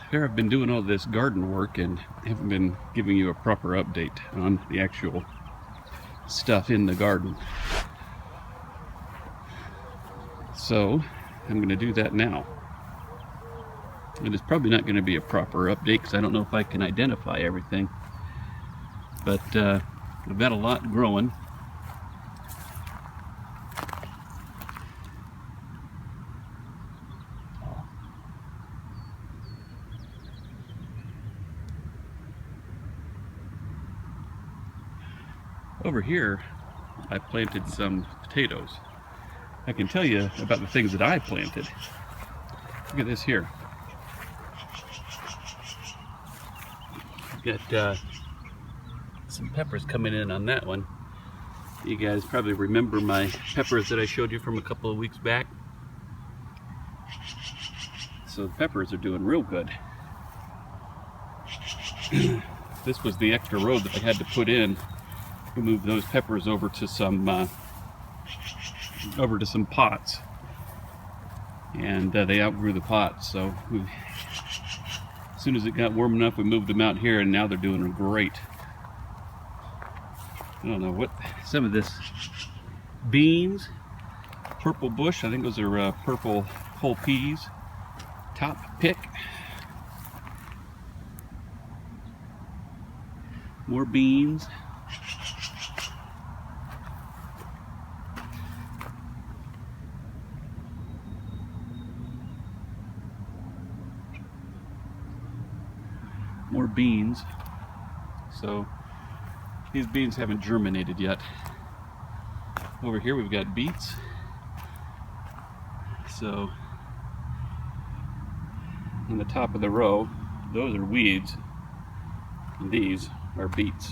Here I've been doing all this garden work and haven't been giving you a proper update on the actual stuff in the garden. So I'm going to do that now. And it's probably not going to be a proper update because I don't know if I can identify everything. But I've got a lot growing. Over here, I planted some potatoes. I can tell you about the things that I planted. Look at this here. I've got some peppers coming in on that one. You guys probably remember my peppers that I showed you from a couple of weeks back. So the peppers are doing real good. This was the extra row that I had to put in. We moved those peppers over to some pots, and they outgrew the pots. So as soon as it got warm enough, we moved them out here, and now they're doing great. I don't know what some of this beans, purple bush. I think those are purple whole peas. Top pick. More beans. More beans. So these beans haven't germinated yet. Over here we've got beets. So on the top of the row, those are weeds, and these are beets.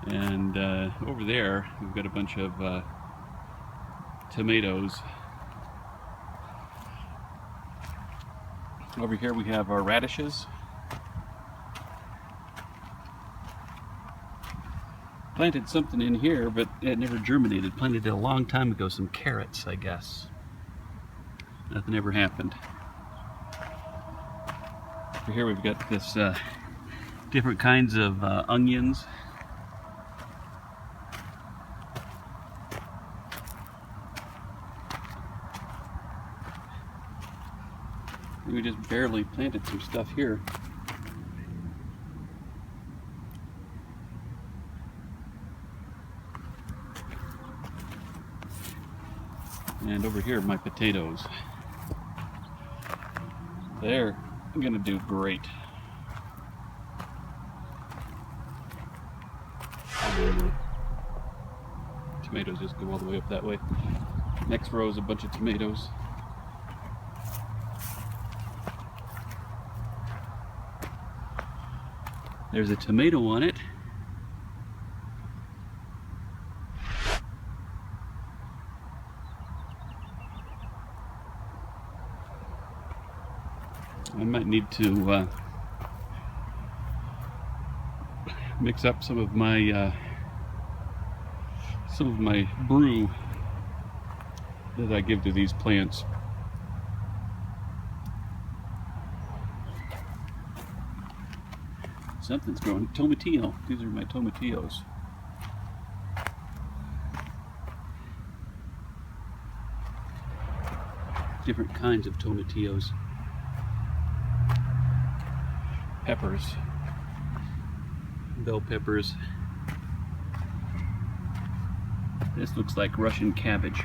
And over there we've got a bunch of tomatoes. Over here we have our radishes. Planted something in here, but it never germinated. Planted it a long time ago, some carrots, I guess. Nothing ever happened. Over here we've got this different kinds of onions. We just barely planted some stuff here. And over here, my potatoes. They're gonna do great. Tomatoes just go all the way up that way. Next row is a bunch of tomatoes. There's a tomato on it. I might need to mix up some of my brew that I give to these plants. Something's growing. Tomatillo. These are my tomatillos. Different kinds of tomatillos. Peppers. Bell peppers. This looks like Russian cabbage.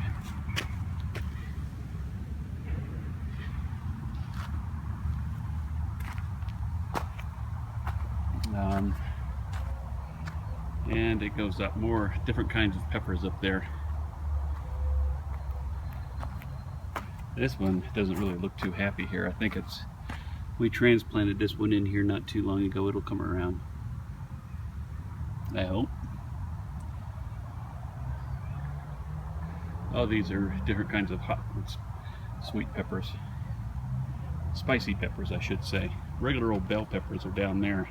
And it goes up more different kinds of peppers up there. This one doesn't really look too happy here. I think we transplanted this one in here not too long ago. It'll come around, I hope. Oh, these are different kinds of hot, sweet peppers. Spicy peppers, I should say. Regular old bell peppers are down there.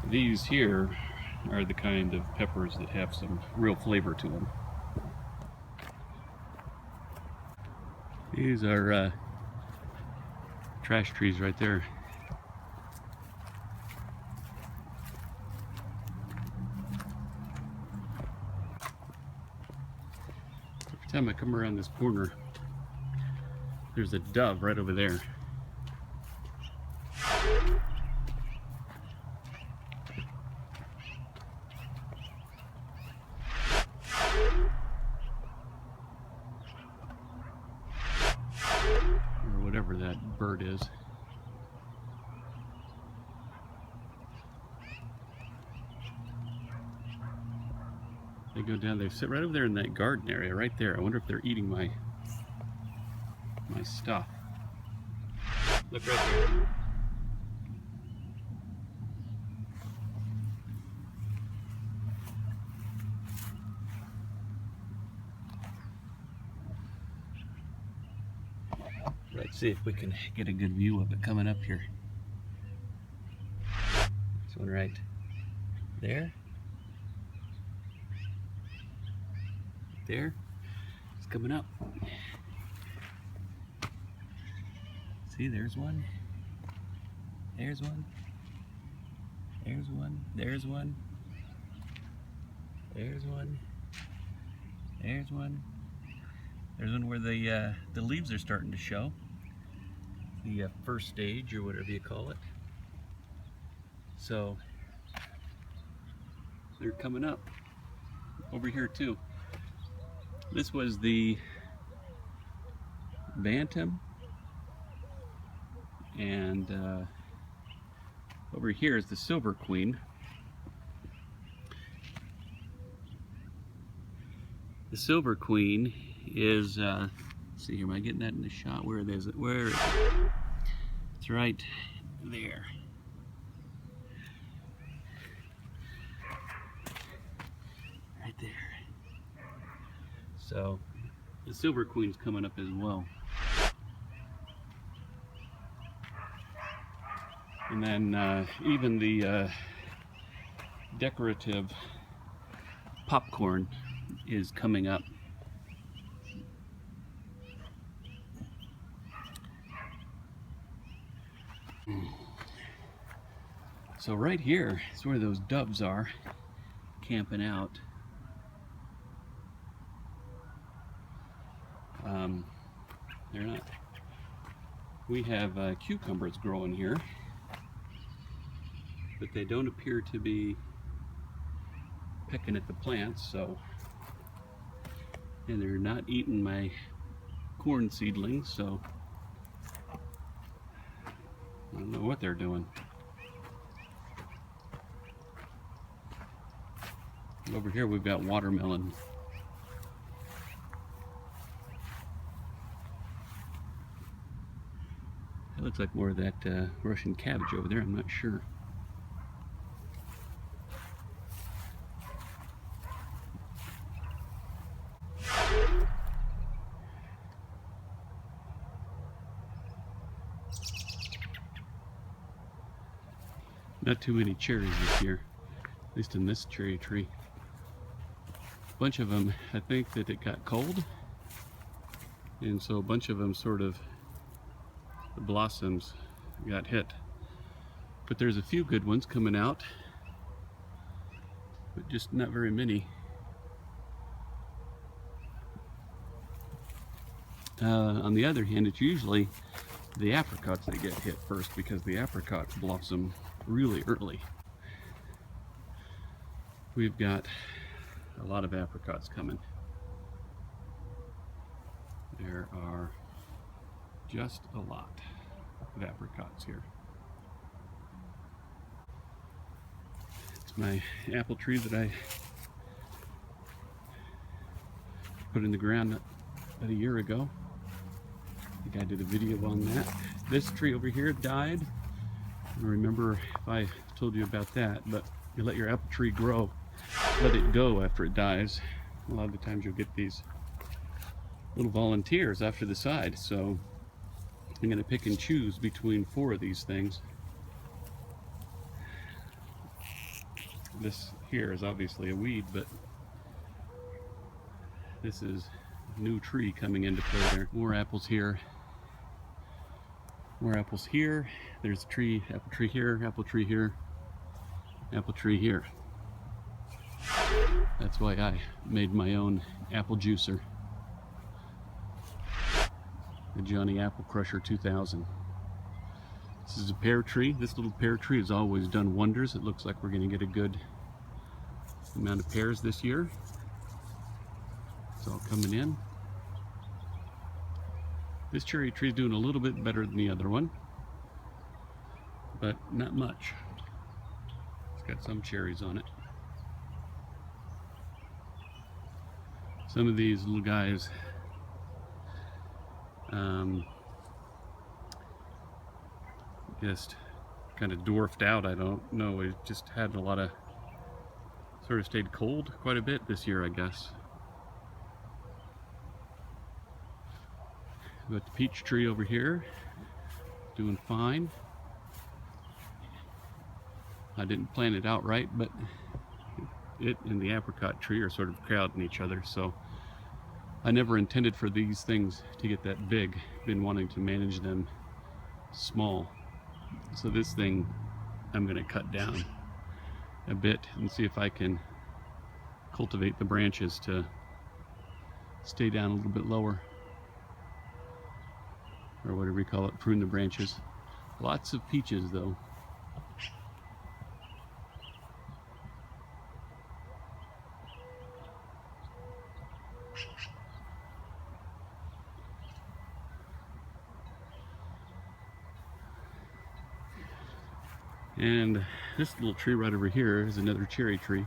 These here are the kind of peppers that have some real flavor to them. These are trash trees right there. Every time I come around this corner, there's a dove right over there. Or whatever that bird is. They go down, they sit right over there in that garden area right there. I wonder if they're eating my stuff. Look right there. Let's see if we can get a good view of it coming up here. This one right there. There. It's coming up. See, there's one. There's one. There's one. There's one. There's one. There's one. There's one where the leaves are starting to show. The first stage, or whatever you call it. So they're coming up over here too. This was the bantam, and over here is the silver queen. The silver queen is, let's see here, am I getting that in the shot? Where is it? Where is it? It's right there. Right there. So the silver queen's coming up as well. And then even the decorative popcorn is coming up. So right here is where those doves are camping out. They're not. We have cucumbers growing here, but they don't appear to be pecking at the plants, so, and they're not eating my corn seedlings, so I don't know what they're doing. Over here we've got watermelon. It looks like more of that Russian cabbage over there, I'm not sure. Not too many cherries this year, at least in this cherry tree. A bunch of them, I think that it got cold, and so a bunch of them sort of, the blossoms got hit. But there's a few good ones coming out, but just not very many. On the other hand, it's usually the apricots that get hit first, because the apricots blossom really early. We've got a lot of apricots coming. There are just a lot of apricots here. It's my apple tree that I put in the ground about a year ago. I think I did a video on that. This tree over here died. I don't remember if I told you about that, but you let your apple tree grow, let it go after it dies. A lot of the times you'll get these little volunteers after the side, so I'm going to pick and choose between 4 of these things. This here is obviously a weed, but this is new tree coming into play there. More apples here. More apples here. There's a tree, apple tree here, apple tree here, apple tree here. That's why I made my own apple juicer. The Johnny Apple Crusher 2000. This is a pear tree. This little pear tree has always done wonders. It looks like we're going to get a good amount of pears this year. It's all coming in. This cherry tree is doing a little bit better than the other one, but not much. It's got some cherries on it. Some of these little guys just kind of dwarfed out. I don't know. It just had a lot of, sort of stayed cold quite a bit this year, I guess. Got the peach tree over here, doing fine. I didn't plant it outright, but it and the apricot tree are sort of crowding each other, so I never intended for these things to get that big. Been wanting to manage them small. So this thing I'm going to cut down a bit and see if I can cultivate the branches to stay down a little bit lower, or whatever you call it, prune the branches. Lots of peaches though. And this little tree right over here is another cherry tree.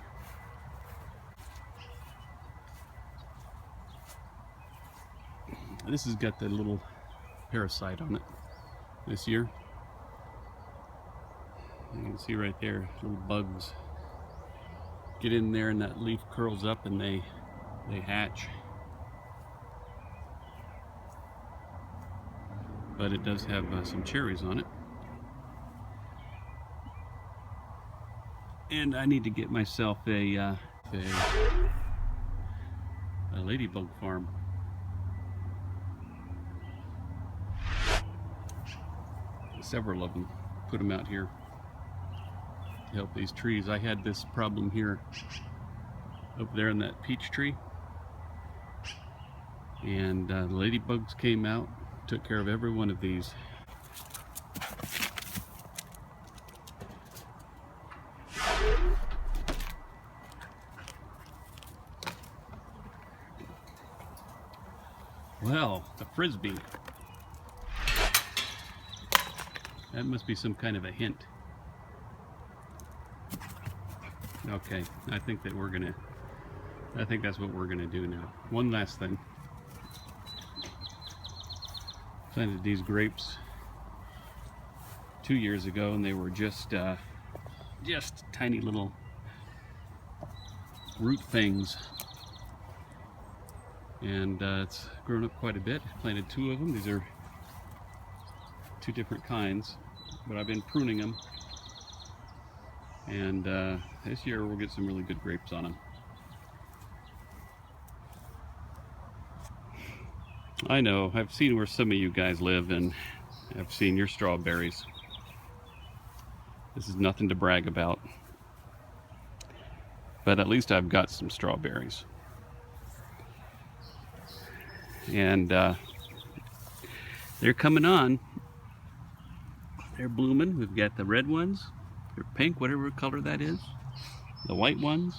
This has got that little parasite on it this year. You can see right there, little bugs get in there and that leaf curls up and they hatch. But it does have some cherries on it. And I need to get myself a ladybug farm. Several of them. Put them out here to help these trees. I had this problem here up there in that peach tree, and the ladybugs came out, took care of every one of these. Well, a frisbee. That must be some kind of a hint. Okay, I think that's what we're gonna do now. One last thing. Planted these grapes 2 years ago, and they were just tiny little root things. And it's grown up quite a bit. Planted 2 of them. These are 2 different kinds, but I've been pruning them, and this year we'll get some really good grapes on them. I know, I've seen where some of you guys live, and I've seen your strawberries. This is nothing to brag about, but at least I've got some strawberries. And they're coming on. They're blooming. We've got the red ones, or pink, whatever color that is. The white ones.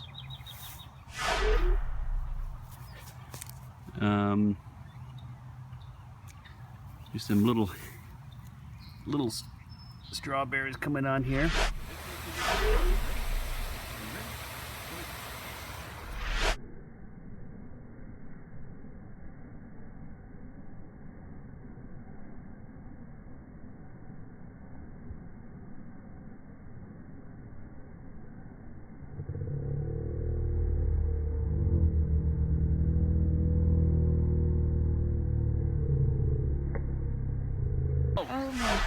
There's some little strawberries coming on here. Oh my.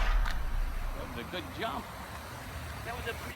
That was a good jump. That was a